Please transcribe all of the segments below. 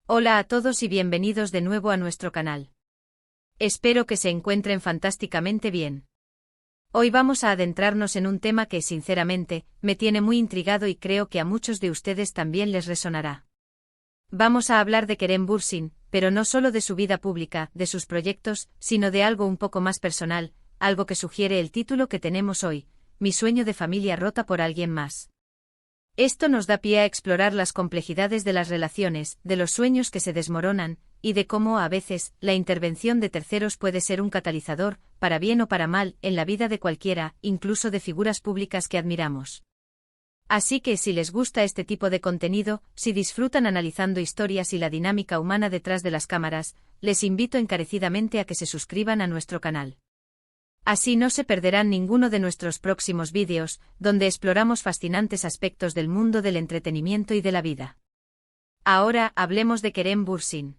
Hola a todos y bienvenidos de nuevo a nuestro canal. Espero que se encuentren fantásticamente bien. Hoy vamos a adentrarnos en un tema que, sinceramente, me tiene muy intrigado y creo que a muchos de ustedes también les resonará. Vamos a hablar de Kerem Bürsin, pero no solo de su vida pública, de sus proyectos, sino de algo un poco más personal, algo que sugiere el título que tenemos hoy: Mi sueño de familia rota por alguien más. Esto nos da pie a explorar las complejidades de las relaciones, de los sueños que se desmoronan, y de cómo, a veces, la intervención de terceros puede ser un catalizador, para bien o para mal, en la vida de cualquiera, incluso de figuras públicas que admiramos. Así que si les gusta este tipo de contenido, si disfrutan analizando historias y la dinámica humana detrás de las cámaras, les invito encarecidamente a que se suscriban a nuestro canal. Así no se perderán ninguno de nuestros próximos vídeos, donde exploramos fascinantes aspectos del mundo del entretenimiento y de la vida. Ahora hablemos de Kerem Bürsin.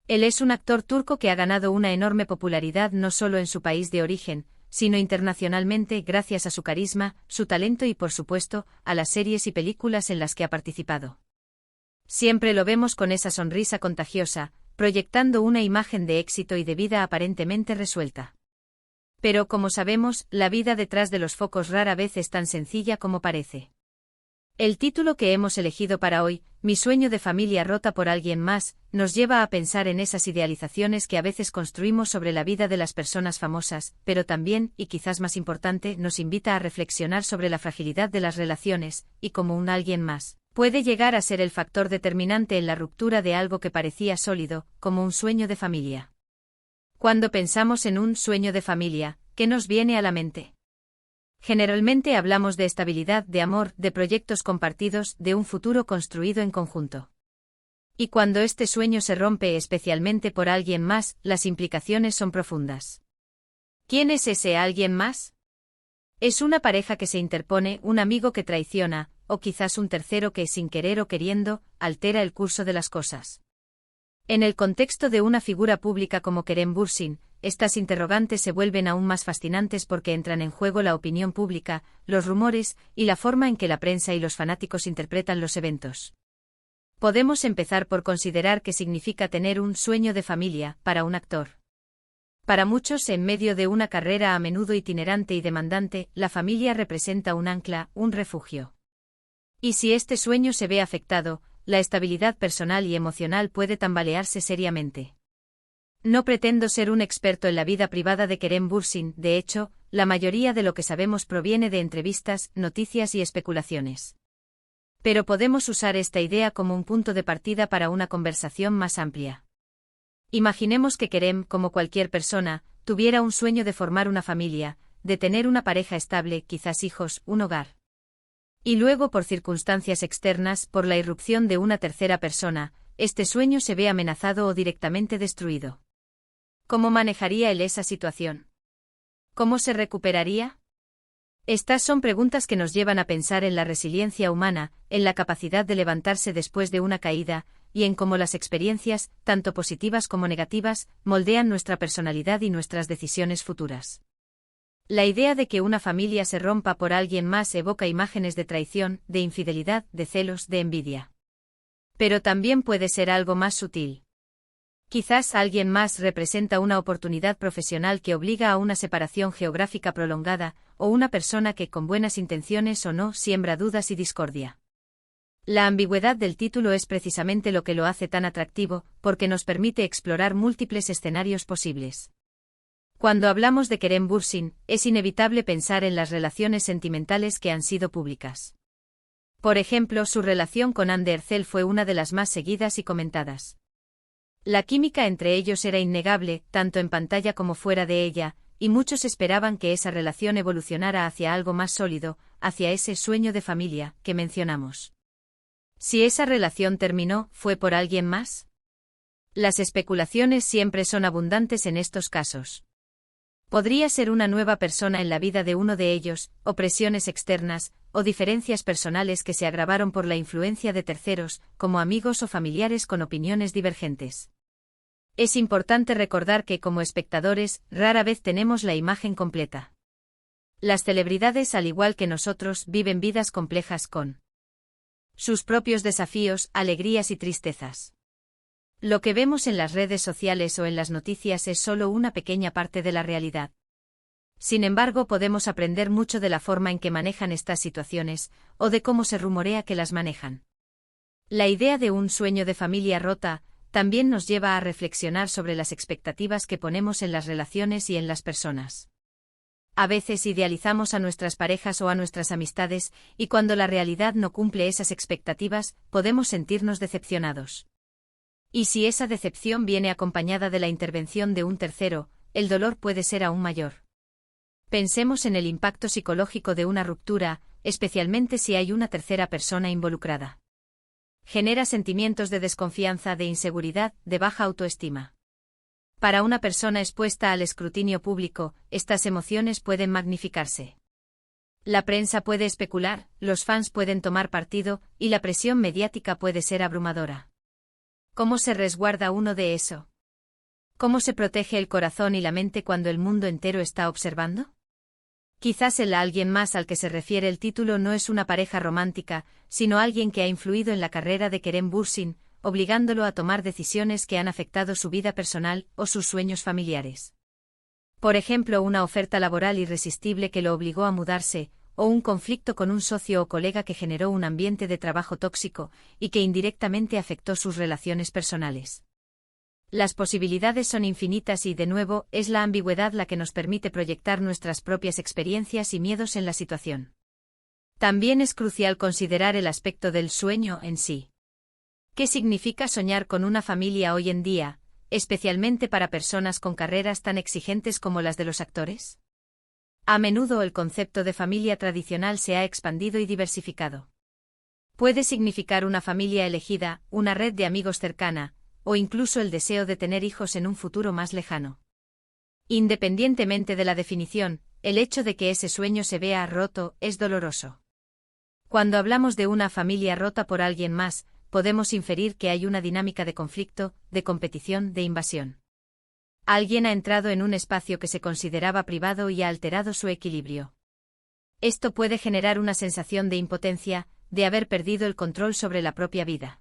Él es un actor turco que ha ganado una enorme popularidad no solo en su país de origen, sino internacionalmente gracias a su carisma, su talento y, por supuesto, a las series y películas en las que ha participado. Siempre lo vemos con esa sonrisa contagiosa, proyectando una imagen de éxito y de vida aparentemente resuelta. Pero como sabemos, la vida detrás de los focos rara vez es tan sencilla como parece. El título que hemos elegido para hoy, Mi sueño de familia rota por alguien más, nos lleva a pensar en esas idealizaciones que a veces construimos sobre la vida de las personas famosas, pero también, y quizás más importante, nos invita a reflexionar sobre la fragilidad de las relaciones, y cómo un alguien más puede llegar a ser el factor determinante en la ruptura de algo que parecía sólido, como un sueño de familia. Cuando pensamos en un sueño de familia, ¿qué nos viene a la mente? Generalmente hablamos de estabilidad, de amor, de proyectos compartidos, de un futuro construido en conjunto. Y cuando este sueño se rompe especialmente por alguien más, las implicaciones son profundas. ¿Quién es ese alguien más? ¿Es una pareja que se interpone, un amigo que traiciona, o quizás un tercero que, sin querer o queriendo, altera el curso de las cosas? En el contexto de una figura pública como Kerem Bürsin, estas interrogantes se vuelven aún más fascinantes porque entran en juego la opinión pública, los rumores, y la forma en que la prensa y los fanáticos interpretan los eventos. Podemos empezar por considerar qué significa tener un sueño de familia para un actor. Para muchos, en medio de una carrera a menudo itinerante y demandante, la familia representa un ancla, un refugio. Y si este sueño se ve afectado, la estabilidad personal y emocional puede tambalearse seriamente. No pretendo ser un experto en la vida privada de Kerem Bürsin, de hecho, la mayoría de lo que sabemos proviene de entrevistas, noticias y especulaciones. Pero podemos usar esta idea como un punto de partida para una conversación más amplia. Imaginemos que Kerem, como cualquier persona, tuviera un sueño de formar una familia, de tener una pareja estable, quizás hijos, un hogar. Y luego, por circunstancias externas, por la irrupción de una tercera persona, este sueño se ve amenazado o directamente destruido. ¿Cómo manejaría él esa situación? ¿Cómo se recuperaría? Estas son preguntas que nos llevan a pensar en la resiliencia humana, en la capacidad de levantarse después de una caída, y en cómo las experiencias, tanto positivas como negativas, moldean nuestra personalidad y nuestras decisiones futuras. La idea de que una familia se rompa por alguien más evoca imágenes de traición, de infidelidad, de celos, de envidia. Pero también puede ser algo más sutil. Quizás alguien más representa una oportunidad profesional que obliga a una separación geográfica prolongada, o una persona que, con buenas intenciones o no, siembra dudas y discordia. La ambigüedad del título es precisamente lo que lo hace tan atractivo, porque nos permite explorar múltiples escenarios posibles. Cuando hablamos de Kerem Bürsin, es inevitable pensar en las relaciones sentimentales que han sido públicas. Por ejemplo, su relación con Hande Erçel fue una de las más seguidas y comentadas. La química entre ellos era innegable, tanto en pantalla como fuera de ella, y muchos esperaban que esa relación evolucionara hacia algo más sólido, hacia ese sueño de familia que mencionamos. Si esa relación terminó, ¿fue por alguien más? Las especulaciones siempre son abundantes en estos casos. Podría ser una nueva persona en la vida de uno de ellos, o presiones externas, o diferencias personales que se agravaron por la influencia de terceros, como amigos o familiares con opiniones divergentes. Es importante recordar que, como espectadores, rara vez tenemos la imagen completa. Las celebridades, al igual que nosotros, viven vidas complejas con sus propios desafíos, alegrías y tristezas. Lo que vemos en las redes sociales o en las noticias es solo una pequeña parte de la realidad. Sin embargo, podemos aprender mucho de la forma en que manejan estas situaciones, o de cómo se rumorea que las manejan. La idea de un sueño de familia rota también nos lleva a reflexionar sobre las expectativas que ponemos en las relaciones y en las personas. A veces idealizamos a nuestras parejas o a nuestras amistades, y cuando la realidad no cumple esas expectativas, podemos sentirnos decepcionados. Y si esa decepción viene acompañada de la intervención de un tercero, el dolor puede ser aún mayor. Pensemos en el impacto psicológico de una ruptura, especialmente si hay una tercera persona involucrada. Genera sentimientos de desconfianza, de inseguridad, de baja autoestima. Para una persona expuesta al escrutinio público, estas emociones pueden magnificarse. La prensa puede especular, los fans pueden tomar partido, y la presión mediática puede ser abrumadora. ¿Cómo se resguarda uno de eso? ¿Cómo se protege el corazón y la mente cuando el mundo entero está observando? Quizás el alguien más al que se refiere el título no es una pareja romántica, sino alguien que ha influido en la carrera de Kerem Bürsin, obligándolo a tomar decisiones que han afectado su vida personal o sus sueños familiares. Por ejemplo, una oferta laboral irresistible que lo obligó a mudarse, o un conflicto con un socio o colega que generó un ambiente de trabajo tóxico y que indirectamente afectó sus relaciones personales. Las posibilidades son infinitas y, de nuevo, es la ambigüedad la que nos permite proyectar nuestras propias experiencias y miedos en la situación. También es crucial considerar el aspecto del sueño en sí. ¿Qué significa soñar con una familia hoy en día, especialmente para personas con carreras tan exigentes como las de los actores? A menudo el concepto de familia tradicional se ha expandido y diversificado. Puede significar una familia elegida, una red de amigos cercana, o incluso el deseo de tener hijos en un futuro más lejano. Independientemente de la definición, el hecho de que ese sueño se vea roto es doloroso. Cuando hablamos de una familia rota por alguien más, podemos inferir que hay una dinámica de conflicto, de competición, de invasión. Alguien ha entrado en un espacio que se consideraba privado y ha alterado su equilibrio. Esto puede generar una sensación de impotencia, de haber perdido el control sobre la propia vida.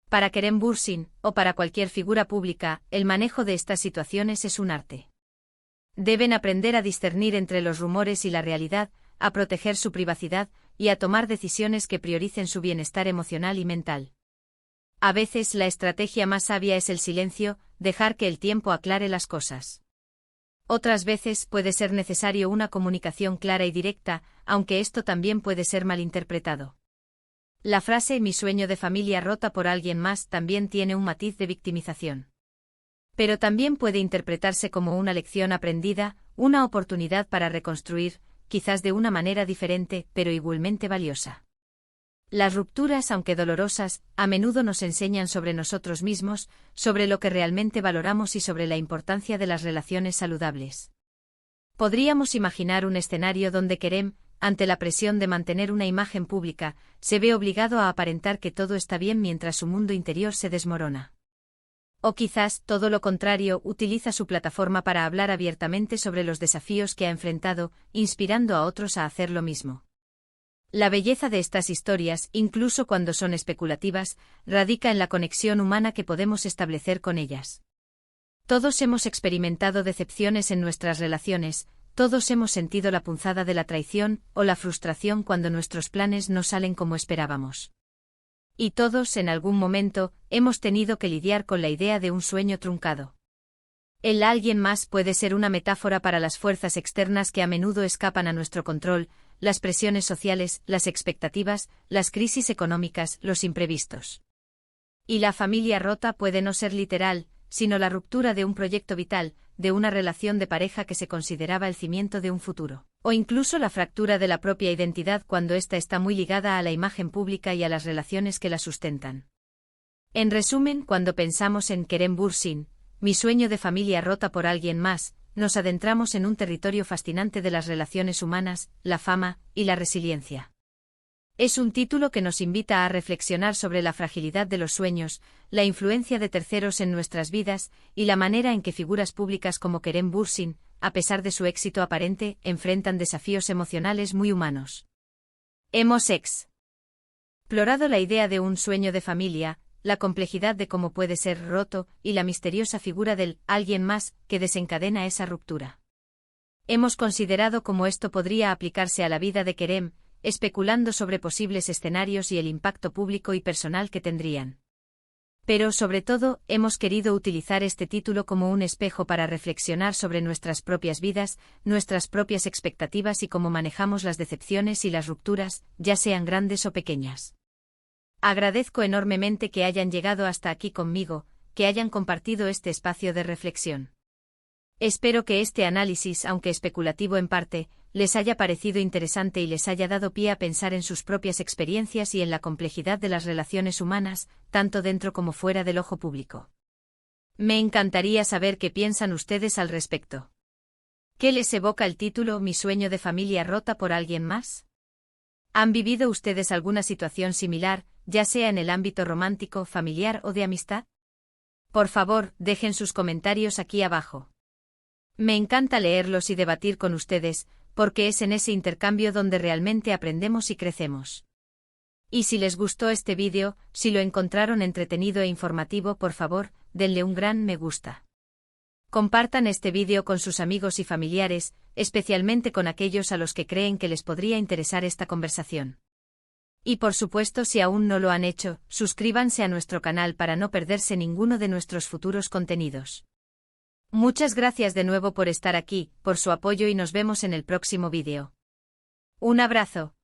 Para Kerem Bürsin, o para cualquier figura pública, el manejo de estas situaciones es un arte. Deben aprender a discernir entre los rumores y la realidad, a proteger su privacidad, y a tomar decisiones que prioricen su bienestar emocional y mental. A veces la estrategia más sabia es el silencio, dejar que el tiempo aclare las cosas. Otras veces puede ser necesario una comunicación clara y directa, aunque esto también puede ser malinterpretado. La frase "mi sueño de familia rota por alguien más" también tiene un matiz de victimización. Pero también puede interpretarse como una lección aprendida, una oportunidad para reconstruir, quizás de una manera diferente, pero igualmente valiosa. Las rupturas, aunque dolorosas, a menudo nos enseñan sobre nosotros mismos, sobre lo que realmente valoramos y sobre la importancia de las relaciones saludables. Podríamos imaginar un escenario donde Kerem, ante la presión de mantener una imagen pública, se ve obligado a aparentar que todo está bien mientras su mundo interior se desmorona. O quizás, todo lo contrario, utiliza su plataforma para hablar abiertamente sobre los desafíos que ha enfrentado, inspirando a otros a hacer lo mismo. La belleza de estas historias, incluso cuando son especulativas, radica en la conexión humana que podemos establecer con ellas. Todos hemos experimentado decepciones en nuestras relaciones, todos hemos sentido la punzada de la traición o la frustración cuando nuestros planes no salen como esperábamos. Y todos, en algún momento, hemos tenido que lidiar con la idea de un sueño truncado. El alguien más puede ser una metáfora para las fuerzas externas que a menudo escapan a nuestro control, las presiones sociales, las expectativas, las crisis económicas, los imprevistos. Y la familia rota puede no ser literal, sino la ruptura de un proyecto vital, de una relación de pareja que se consideraba el cimiento de un futuro, o incluso la fractura de la propia identidad cuando ésta está muy ligada a la imagen pública y a las relaciones que la sustentan. En resumen, cuando pensamos en Kerem Bürsin, mi sueño de familia rota por alguien más, nos adentramos en un territorio fascinante de las relaciones humanas, la fama y la resiliencia. Es un título que nos invita a reflexionar sobre la fragilidad de los sueños, la influencia de terceros en nuestras vidas y la manera en que figuras públicas como Kerem Bürsin, a pesar de su éxito aparente, enfrentan desafíos emocionales muy humanos. Hemos explorado la idea de un sueño de familia, la complejidad de cómo puede ser roto y la misteriosa figura del alguien más que desencadena esa ruptura. Hemos considerado cómo esto podría aplicarse a la vida de Kerem, especulando sobre posibles escenarios y el impacto público y personal que tendrían. Pero, sobre todo, hemos querido utilizar este título como un espejo para reflexionar sobre nuestras propias vidas, nuestras propias expectativas y cómo manejamos las decepciones y las rupturas, ya sean grandes o pequeñas. Agradezco enormemente que hayan llegado hasta aquí conmigo, que hayan compartido este espacio de reflexión. Espero que este análisis, aunque especulativo en parte, les haya parecido interesante y les haya dado pie a pensar en sus propias experiencias y en la complejidad de las relaciones humanas, tanto dentro como fuera del ojo público. Me encantaría saber qué piensan ustedes al respecto. ¿Qué les evoca el título Mi sueño de familia rota por alguien más? ¿Han vivido ustedes alguna situación similar, ya sea en el ámbito romántico, familiar o de amistad? Por favor, dejen sus comentarios aquí abajo. Me encanta leerlos y debatir con ustedes, porque es en ese intercambio donde realmente aprendemos y crecemos. Y si les gustó este vídeo, si lo encontraron entretenido e informativo, por favor, denle un gran me gusta. Compartan este vídeo con sus amigos y familiares, especialmente con aquellos a los que creen que les podría interesar esta conversación. Y por supuesto, si aún no lo han hecho, suscríbanse a nuestro canal para no perderse ninguno de nuestros futuros contenidos. Muchas gracias de nuevo por estar aquí, por su apoyo y nos vemos en el próximo vídeo. Un abrazo.